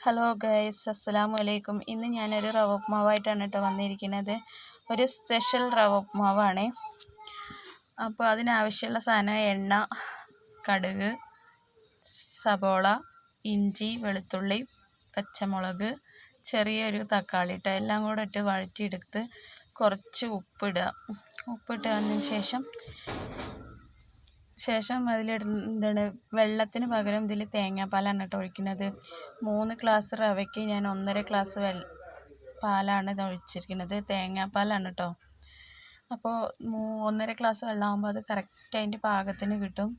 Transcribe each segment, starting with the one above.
Hello guys, അസ്സലാമു അലൈക്കും. ഇന്ന് ഞാനൊരു റവ ഉപ്മാവായിട്ടാണ് വന്നിരിക്കുന്നത്. ഒരു സ്പെഷ്യൽ റവ ഉപ്മാവാണ്. അപ്പോൾ അതിനാവശ്യമുള്ള സാധനം എണ്ണ, കടുക്, സബോള, ഇഞ്ചി, വെളുത്തുള്ളി, പച്ചമുളക്, ചെറിയൊരു തക്കാളി എല്ലാം കൂടെ ഇട്ട് വഴറ്റിയെടുത്ത് കുറച്ച് ഉപ്പിട്ടതിന് ശേഷം അതിലിടുന്നത് വെള്ളത്തിന് പകരം ഇതിൽ തേങ്ങാപ്പാലാണ് ഒഴിക്കുന്നത്. 3 ഗ്ലാസ് റവയ്ക്ക് ഞാൻ 1.5 ഗ്ലാസ് പാലാണ് ഇത് ഒഴിച്ചിരിക്കുന്നത്. തേങ്ങാപ്പാലാണ് അപ്പോൾ 1.5 ഗ്ലാസ് വെള്ളമാകുമ്പോൾ അത് കറക്റ്റ് അതിൻ്റെ പാകത്തിന് കിട്ടും.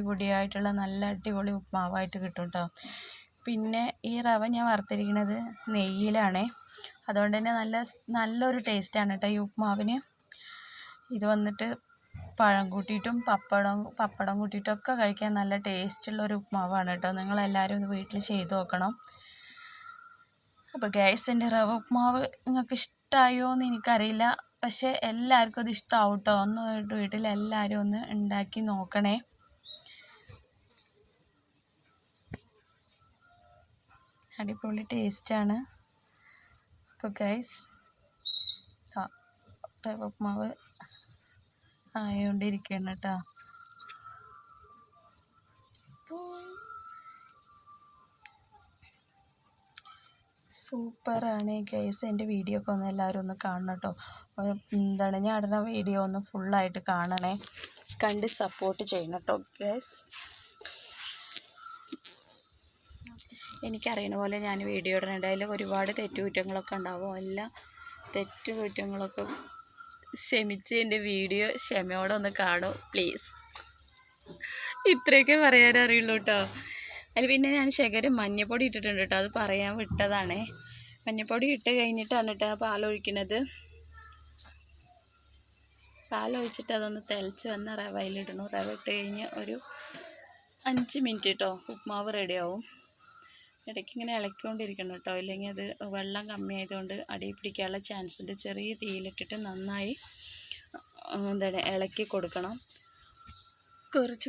പൊടിയായിട്ടുള്ള നല്ല അടിപൊളി ഉപ്മാവായിട്ട് കിട്ടും പിന്നെ ഈ റവ ഞാൻ വറുത്തിരിക്കുന്നത് നെയ്യിലാണ്. അതുകൊണ്ട് തന്നെ നല്ലൊരു ടേസ്റ്റാണ് ഈ ഉപ്മാവിന്. ഇത് വന്നിട്ട് പഴം കൂട്ടിയിട്ടും പപ്പടം കൂട്ടിയിട്ടൊക്കെ കഴിക്കാൻ നല്ല ടേസ്റ്റുള്ളൊരു ഉപ്മാവാണ് നിങ്ങളെല്ലാവരും ഇത് വീട്ടിൽ ചെയ്ത് നോക്കണം. അപ്പോൾ ഗൈസ്, എൻ്റെ റവ ഉപ്മാവ് നിങ്ങൾക്ക് ഇഷ്ടമായോ എന്ന് എനിക്കറിയില്ല, പക്ഷേ എല്ലാവർക്കും അത് ഇഷ്ടമാവും ഒന്ന് വീട്ടിലെല്ലാവരും ഒന്ന് ഉണ്ടാക്കി നോക്കണേ. അടിപൊളി ടേസ്റ്റാണ്. അപ്പോൾ ഗൈസ്, റവ ഉപ്മാവ് ആയോണ്ടിരിക്കുകയാണ് സൂപ്പറാണ് ഗൈസ്. എൻ്റെ വീഡിയോ ഒക്കെ ഒന്ന് എല്ലാവരും ഒന്ന് കാണണം ഞാൻ ഇടുന്ന വീഡിയോ ഒന്ന് ഫുള്ളായിട്ട് കാണണേ, കണ്ട് സപ്പോർട്ട് ചെയ്യണം ഗൈസ്. എനിക്കറിയുന്ന പോലെ ഞാൻ വീഡിയോ ഇടുന്നുണ്ട്. അതിൽ ഒരുപാട് തെറ്റുകുറ്റങ്ങളൊക്കെ ഉണ്ടാവും. എല്ലാ തെറ്റുകുറ്റങ്ങളൊക്കെ ക്ഷമിച്ച് എൻ്റെ വീഡിയോ ക്ഷമയോടെ ഒന്ന് കാണൂ പ്ലീസ്. ഇത്രയൊക്കെ പറയാനറിയുള്ളൂ അതിൽ പിന്നെ ഞാൻ ശകലം മഞ്ഞപ്പൊടി ഇട്ടിട്ടുണ്ട് അത് പറയാൻ വിട്ടതാണേ. മഞ്ഞപ്പൊടി ഇട്ട് കഴിഞ്ഞിട്ടാണ് പാലൊഴിക്കുന്നത്. പാലൊഴിച്ചിട്ട് അതൊന്ന് തിളച്ച് വന്ന റവയിലിടണം. റവ ഇട്ട് കഴിഞ്ഞ് ഒരു 5 മിനിറ്റ് ഉപ്മാവ് റെഡിയാവും. ഇടയ്ക്ക് ഇങ്ങനെ ഇളക്കിക്കൊണ്ടിരിക്കണം ഇല്ലെങ്കിൽ അത് വെള്ളം കമ്മിയായതുകൊണ്ട് അടി പിടിക്കാനുള്ള ചാൻസ് ഉണ്ട്. ചെറിയ തീയിലിട്ടിട്ട് നന്നായി ഇളക്കി കൊടുക്കണം. കുറച്ച്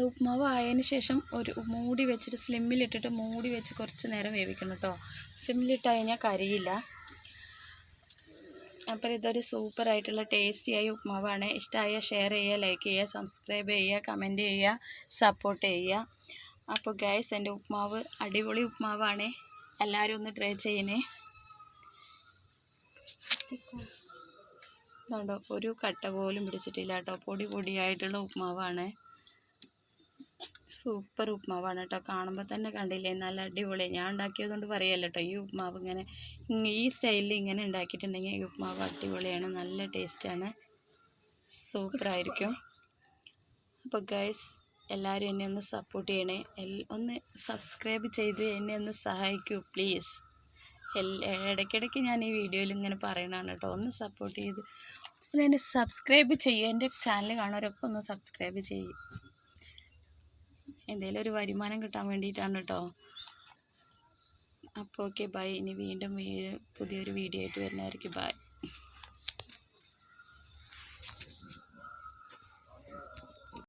ഉപ്മാവ് ആയതിന് ശേഷം ഒരു മൂടി വെച്ചിട്ട് സ്ലിമ്മിലിട്ടിട്ട് മൂടി വെച്ച് കുറച്ച് നേരം വേവിക്കണം സ്ലിമ്മിലിട്ട് കഴിഞ്ഞാൽ കരിയില്ല. അപ്പോൾ ഇതൊരു സൂപ്പറായിട്ടുള്ള ടേസ്റ്റിയായ ഉപ്മാവാണ്. ഇഷ്ടമായ ഷെയർ ചെയ്യുക, ലൈക്ക് ചെയ്യുക, സബ്സ്ക്രൈബ് ചെയ്യുക, കമൻറ്റ് ചെയ്യുക, സപ്പോർട്ട് ചെയ്യുക. അപ്പോൾ ഗൈസ്, എൻ്റെ ഉപ്മാവ് അടിപൊളി ഉപ്മാവാണ്. എല്ലാവരും ഒന്ന് ട്രൈ ചെയ്യണേ. ഒരു കട്ട പോലും പിടിച്ചിട്ടില്ല പൊടിയായിട്ടുള്ള ഉപ്മാവാണ്. സൂപ്പർ ഉപ്മാവാണ് കാണുമ്പോൾ തന്നെ കണ്ടില്ലേ, നല്ല അടിപൊളി. ഞാൻ ഉണ്ടാക്കിയതുകൊണ്ട് പറയല്ല ഈ ഉപ്മാവ് ഈ സ്റ്റൈലിൽ ഇങ്ങനെ ഉണ്ടാക്കിയിട്ടുണ്ടെങ്കിൽ ഈ ഉപ്മാവ് അടിപൊളിയാണ്, നല്ല ടേസ്റ്റാണ്, സൂപ്പറായിരിക്കും. അപ്പോൾ ഗൈസ്, എല്ലാവരും എന്നെ ഒന്ന് സപ്പോർട്ട് ചെയ്യണേ. ഒന്ന് സബ്സ്ക്രൈബ് ചെയ്ത് എന്നെ ഒന്ന് സഹായിക്കൂ പ്ലീസ്. ഇടയ്ക്കിടയ്ക്ക് ഞാൻ ഈ വീഡിയോയിൽ ഇങ്ങനെ പറയണതാണ് ഒന്ന് സപ്പോർട്ട് ചെയ്ത് ഒന്ന് സബ്സ്ക്രൈബ് ചെയ്യുക. എൻ്റെ ചാനൽ കാണുന്നവരൊക്കെ ഒന്ന് സബ്സ്ക്രൈബ് ചെയ്യും. എന്തെങ്കിലും ഒരു വരുമാനം കിട്ടാൻ വേണ്ടിയിട്ടാണ് അപ്പോൾ ഓക്കെ, ബൈ. ഇനി വീണ്ടും പുതിയൊരു വീഡിയോ ആയിട്ട് വരുന്നവർക്ക് ബൈ.